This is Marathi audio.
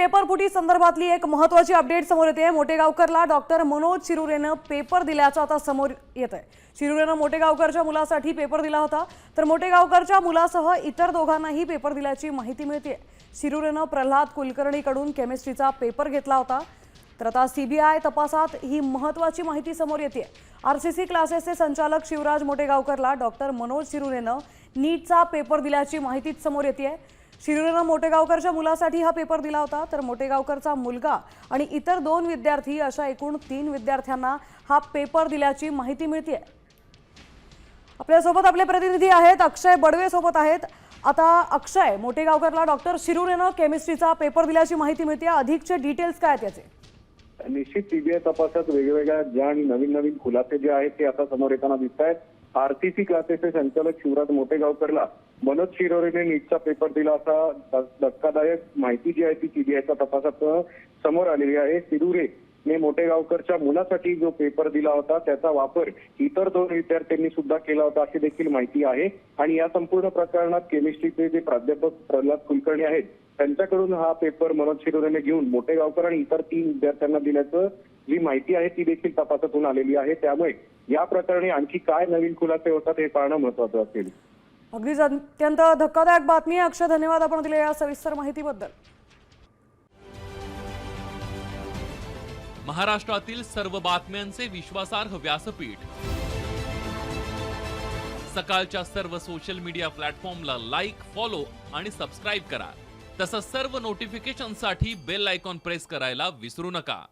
पेपर फुटी संदर्भातली एक महत्त्वाची अपडेट समोर येते। मोटेगावकरला डॉक्टर मनोज शिरुरेनं पेपर दिल्याचं आता समोर येत आहे। शिरुरेनं मोटेगावकरच्या मुलासाठी पेपर दिला होता, तर मोटेगावकरच्या मुलासह इतर दोघांनाही पेपर दिल्याची माहिती मिळते। शिरुरेनं प्रल्हाद कुलकर्णीकडून केमिस्ट्रीचा पेपर घेतला होता, तर आता सीबीआय तपासात ही महत्त्वाची माहिती समोर येते। आरसीसी क्लासेसचे संचालक शिवराज मोटेगावकरला डॉक्टर मनोज शिरुरेनं नीटचा पेपर दिल्याची माहिती समोर येते। शिरुरेनं मोटेगावकरच्या मुलासाठी हा पेपर दिला होता, तर मोटेगावकरचा मुलगा आणि इतर 2 विद्यार्थी अशा एकूण 3 विद्यार्थ्यांना हा पेपर दिल्याची माहिती मिळते। आपल्यासोबत आपले प्रतिनिधी आहेत, अक्षय बडवे सोबत आहेत। आता अक्षय, मोटेगावकरला डॉक्टर शिरुरेनं केमिस्ट्रीचा पेपर दिल्याची माहिती मिळते, अधिकचे डिटेल्स काय आहेत याचे? निश्चित सीबीआय तपासात वेगवेगळ्या ज्या आणि नवीन खुलासे जे आहेत ते आता समोर येताना दिसत आहेत। आरसीसी क्लासेसचे संचालक शिवराज मोटेगावकरला मनोज शिरुरेने नीटचा पेपर दिला असा धक्कादायक माहिती जी आहे ती सीबीआयच्या तपासात समोर आलेली आहे। शिरुरेने मोटेगावकरच्या मुलासाठी जो पेपर दिला होता त्याचा वापर इतर 2 विद्यार्थ्यांनी सुद्धा केला होता अशी देखील माहिती आहे। आणि या संपूर्ण प्रकरणात केमिस्ट्रीचे जे प्राध्यापक प्रल्हाद कुलकर्णी आहेत त्यांच्याकडून हा पेपर मनोज शिरुरेने घेऊन मोटेगावकर आणि इतर 3 विद्यार्थ्यांना दिल्याचं जी माहिती आहे ती देखील तपासातून आलेली आहे। त्यामुळे या प्रकरणी आणखी काय नवीन खुलासे होतात हे पाहणं महत्त्वाचं असेल। अगदीच अत्यंत धक्कादायक बातमी। अक्षय, धन्यवाद आपण दिलेल्या सविस्तर माहितीबद्दल। महाराष्ट्रातील सर्व बातम्यांचे विश्वासार्ह व्यासपीठ, सकाळच्या सर्व सोशल मीडिया प्लॅटफॉर्मला लाईक, फॉलो आणि सबस्क्राईब करा। तसंच सर्व नोटिफिकेशनसाठी बेल आयकॉन प्रेस करायला विसरू नका।